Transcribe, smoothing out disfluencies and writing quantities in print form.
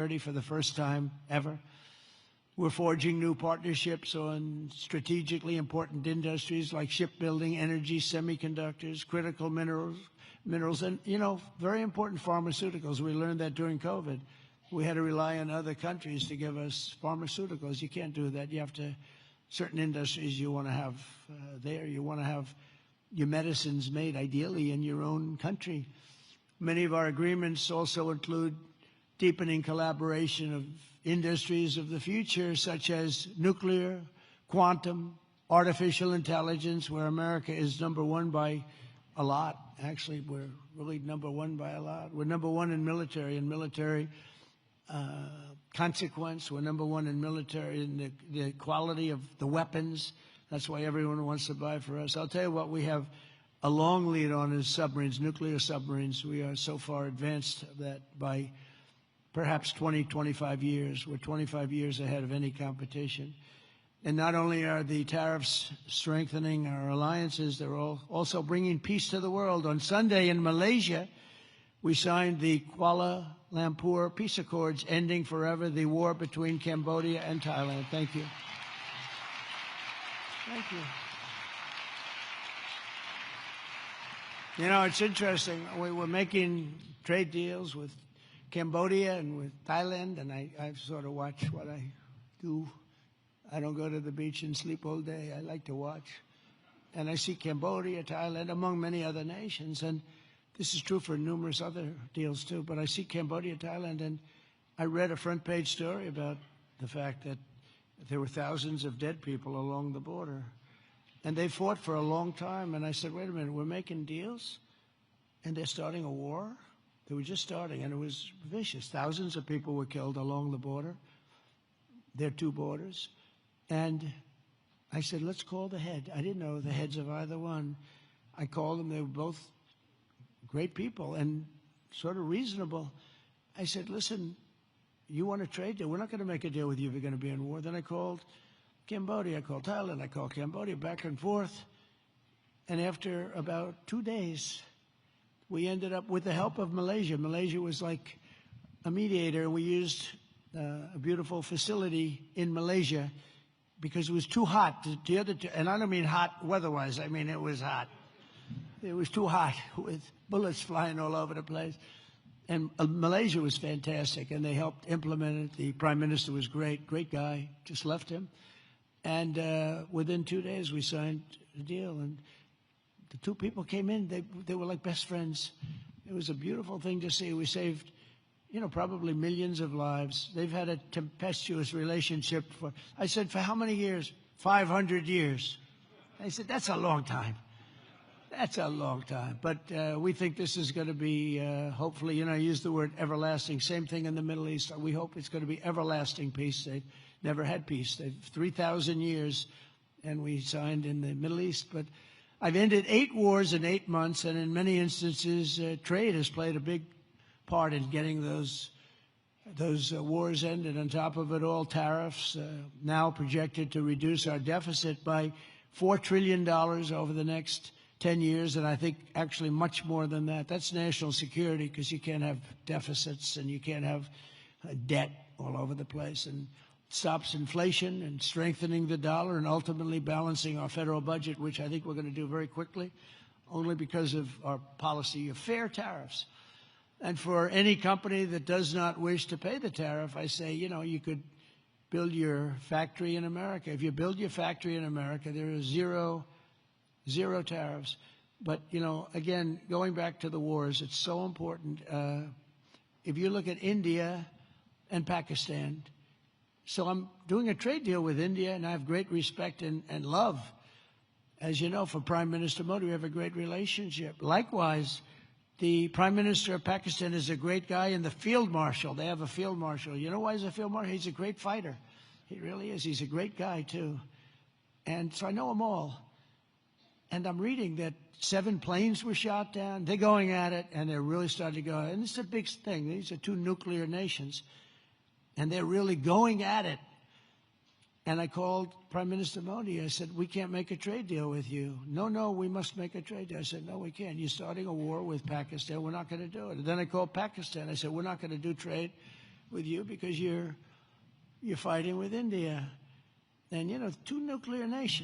for the first time ever. We're forging new partnerships on strategically important industries like shipbuilding, energy, semiconductors, critical minerals, and, very important pharmaceuticals. We learned that during COVID. We had to rely on other countries to give us pharmaceuticals. You can't do that. You have to, certain industries you want to have there. You want to have your medicines made, ideally, in your own country. Many of our agreements also include deepening collaboration of industries of the future, such as nuclear, quantum, artificial intelligence, where America is number one by a lot. Actually, we're really number one by a lot. We're number one in military consequence. We're number one in military, in the quality of the weapons. That's why everyone wants to buy for us. I'll tell you what we have a long lead on is submarines, nuclear submarines. We are so far advanced that by perhaps 20, 25 years. We're 25 years ahead of any competition. And not only are the tariffs strengthening our alliances, they're also bringing peace to the world. On Sunday in Malaysia, we signed the Kuala Lumpur Peace Accords, ending forever the war between Cambodia and Thailand. Thank you. Thank you. It's interesting. We were making trade deals with Cambodia and with Thailand, and I sort of watch what I do. I don't go to the beach and sleep all day. I like to watch. And I see Cambodia, Thailand, among many other nations. And this is true for numerous other deals, too. But I see Cambodia, Thailand, and I read a front-page story about the fact that there were thousands of dead people along the border. And they fought for a long time. And I said, wait a minute, we're making deals? And they're starting a war? They were just starting, and it was vicious. Thousands of people were killed along the border. There are two borders. And I said, let's call the head. I didn't know the heads of either one. I called them. They were both great people and sort of reasonable. I said, listen, you want a trade deal? We're not going to make a deal with you if you're going to be in war. Then I called Cambodia. I called Thailand. I called Cambodia, back and forth. And after about 2 days, we ended up with the help of Malaysia. Malaysia was like a mediator. We used a beautiful facility in Malaysia because it was too hot. The other two, and I don't mean hot weather-wise. I mean it was hot. It was too hot with bullets flying all over the place. And Malaysia was fantastic, and they helped implement it. The prime minister was great guy. Just left him. And within 2 days, we signed a deal. And the two people came in. They were like best friends. It was a beautiful thing to see. We saved, probably millions of lives. They've had a tempestuous relationship I said, for how many years? 500 years. They said, that's a long time. That's a long time. But we think this is going to be, hopefully, I use the word everlasting. Same thing in the Middle East. We hope it's going to be everlasting peace. They've never had peace. They've 3,000 years, and we signed in the Middle East. But I've ended 8 wars in 8 months, and in many instances, trade has played a big part in getting those wars ended. On top of it all, tariffs now projected to reduce our deficit by $4 trillion over the next 10 years, and I think actually much more than that. That's national security, because you can't have deficits and you can't have debt all over the place. And stops inflation and strengthening the dollar and ultimately balancing our federal budget, which I think we're going to do very quickly, only because of our policy of fair tariffs. And for any company that does not wish to pay the tariff, I say, you could build your factory in America. If you build your factory in America, there are zero tariffs. But, again, going back to the wars, it's so important. If you look at India and Pakistan, so I'm doing a trade deal with India, and I have great respect and love. As you know, for Prime Minister Modi, we have a great relationship. Likewise, the Prime Minister of Pakistan is a great guy, and the Field Marshal, they have a Field Marshal. You know why he's a Field Marshal? He's a great fighter. He really is. He's a great guy, too. And so I know them all. And I'm reading that 7 planes were shot down. They're going at it, and they're really starting to go. And it's a big thing. These are 2 nuclear nations, and they're really going at it. And I called Prime Minister Modi. I said, we can't make a trade deal with you. No, we must make a trade deal. I said, no, we can't. You're starting a war with Pakistan. We're not going to do it. And then I called Pakistan. I said, we're not going to do trade with you because you're fighting with India. And, you know, two nuclear nations.